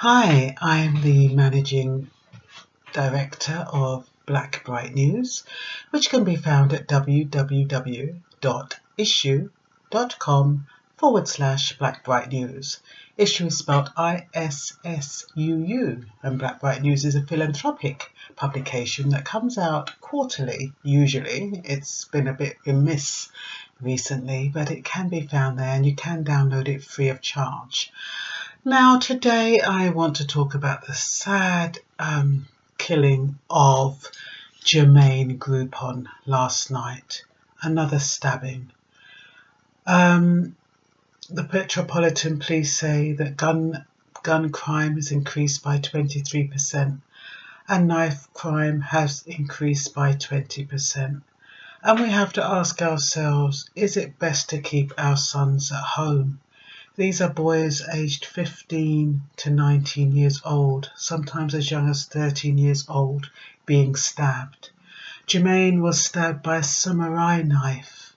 Hi, I'm the Managing Director of Blackbright News, which can be found at www.issuu.com/Blackbright News. Issue is spelled ISSUU, and Blackbright News is a philanthropic publication that comes out quarterly, usually. It's been a bit remiss recently, but it can be found there and you can download it free of charge. Now, today I want to talk about the sad killing of Jermaine Groupon last night. Another stabbing. The Metropolitan Police say that gun crime has increased by 23% and knife crime has increased by 20%. And we have to ask ourselves, is it best to keep our sons at home? These are boys aged 15 to 19 years old, sometimes as young as 13 years old, being stabbed. Jermaine was stabbed by a samurai knife.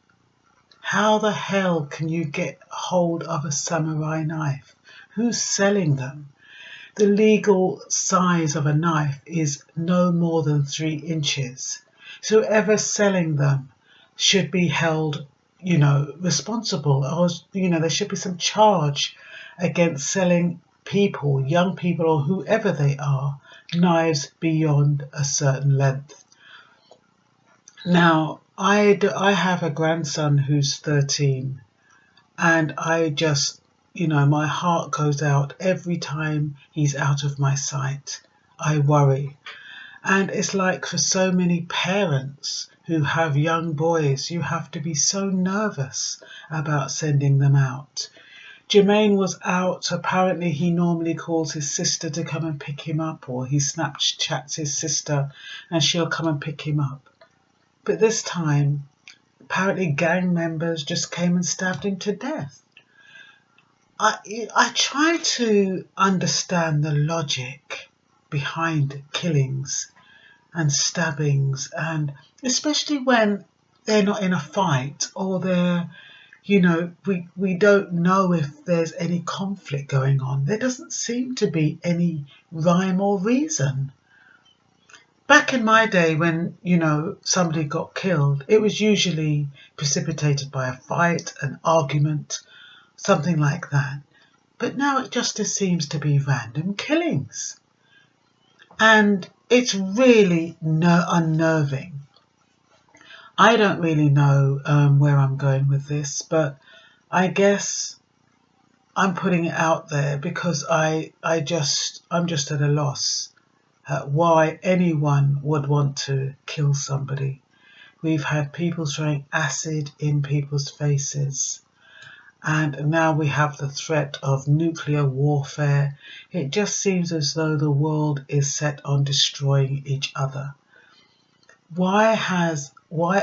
How the hell can you get hold of a samurai knife? Who's selling them? The legal size of a knife is no more than 3 inches. So whoever selling them should be held responsible, or there should be some charge against selling people, young people or whoever they are, knives beyond a certain length. Now, I have a grandson who's 13, and I just, my heart goes out every time he's out of my sight. I worry. And it's like for so many parents who have young boys, you have to be so nervous about sending them out. Jermaine was out. Apparently he normally calls his sister to come and pick him up, or he Snapchats his sister and she'll come and pick him up. But this time, apparently gang members just came and stabbed him to death. I try to understand the logic behind killings and stabbings, and especially when they're not in a fight, or they're, we don't know if there's any conflict going on. There doesn't seem to be any rhyme or reason. Back in my day when, somebody got killed, it was usually precipitated by a fight, an argument, something like that. But now it just seems to be random killings. And it's really unnerving. I don't really know where I'm going with this, but I guess I'm putting it out there because I'm just at a loss at why anyone would want to kill somebody. We've had people throwing acid in people's faces. And now we have the threat of nuclear warfare. It just seems as though the world is set on destroying each other. Why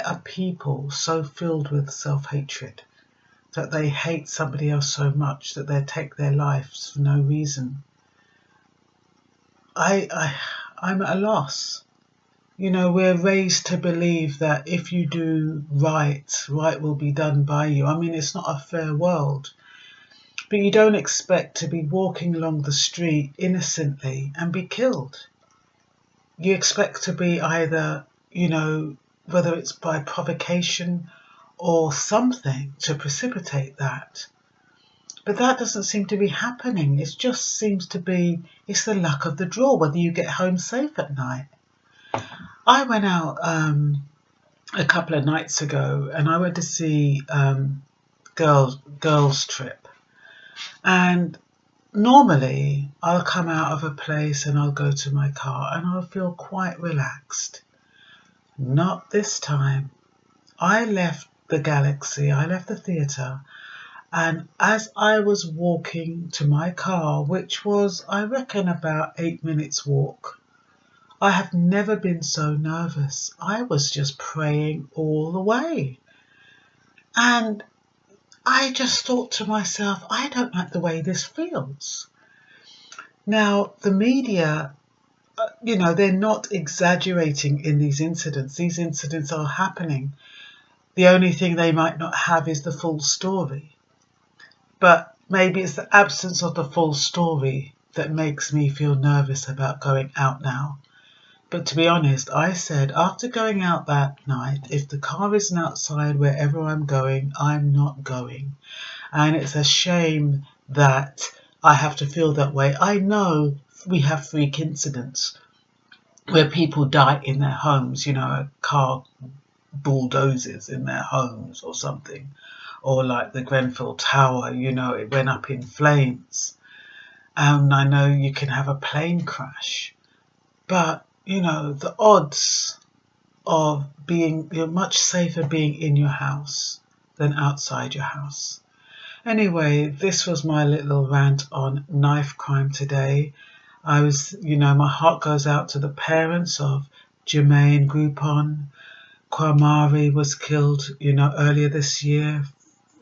are people so filled with self-hatred that they hate somebody else so much that they take their lives for no reason? I'm at a loss. We're raised to believe that if you do right will be done by you. I mean, it's not a fair world. But you don't expect to be walking along the street innocently and be killed. You expect to be either, whether it's by provocation or something to precipitate that. But that doesn't seem to be happening. It just seems to be, it's the luck of the draw, whether you get home safe at night. I went out a couple of nights ago and I went to see Girls Trip. And normally I'll come out of a place and I'll go to my car and I'll feel quite relaxed. Not this time. I left the Galaxy, I left the theatre, and as I was walking to my car, which was, I reckon, about 8 minutes walk, I have never been so nervous. I was just praying all the way. And I just thought to myself, I don't like the way this feels. Now, the media, they're not exaggerating in these incidents. These incidents are happening. The only thing they might not have is the full story. But maybe it's the absence of the full story that makes me feel nervous about going out now. But to be honest, I said after going out that night, if the car isn't outside wherever I'm going, I'm not going. And it's a shame that I have to feel that way. I know we have freak incidents where people die in their homes, a car bulldozes in their homes or something. Or like the Grenfell Tower, it went up in flames. And I know you can have a plane crash. But, the odds of you're much safer being in your house than outside your house. Anyway, this was my little rant on knife crime today. My heart goes out to the parents of Jermaine Groupon. Quamari was killed, earlier this year.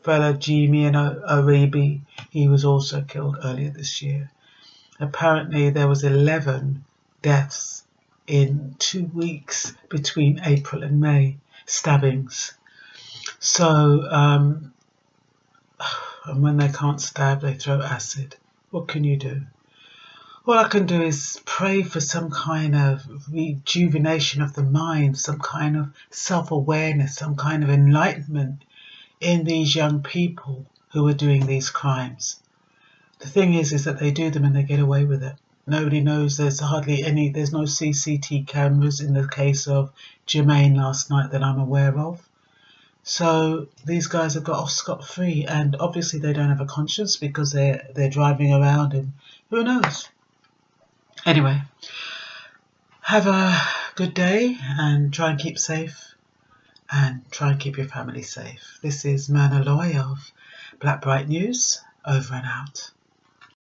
Folajimi and Arabi, he was also killed earlier this year. Apparently there was 11 deaths in 2 weeks between April and May, stabbings. So, and when they can't stab, they throw acid. What can you do? All I can do is pray for some kind of rejuvenation of the mind, some kind of self-awareness, some kind of enlightenment in these young people who are doing these crimes. The thing is that they do them and they get away with it. Nobody knows. There's no CCTV cameras in the case of Jermaine last night that I'm aware of. So these guys have got off scot-free, and obviously they don't have a conscience because they're driving around, and who knows. Anyway, have a good day and try and keep safe and try and keep your family safe. This is Myrna Loy of Blackbright News, over and out.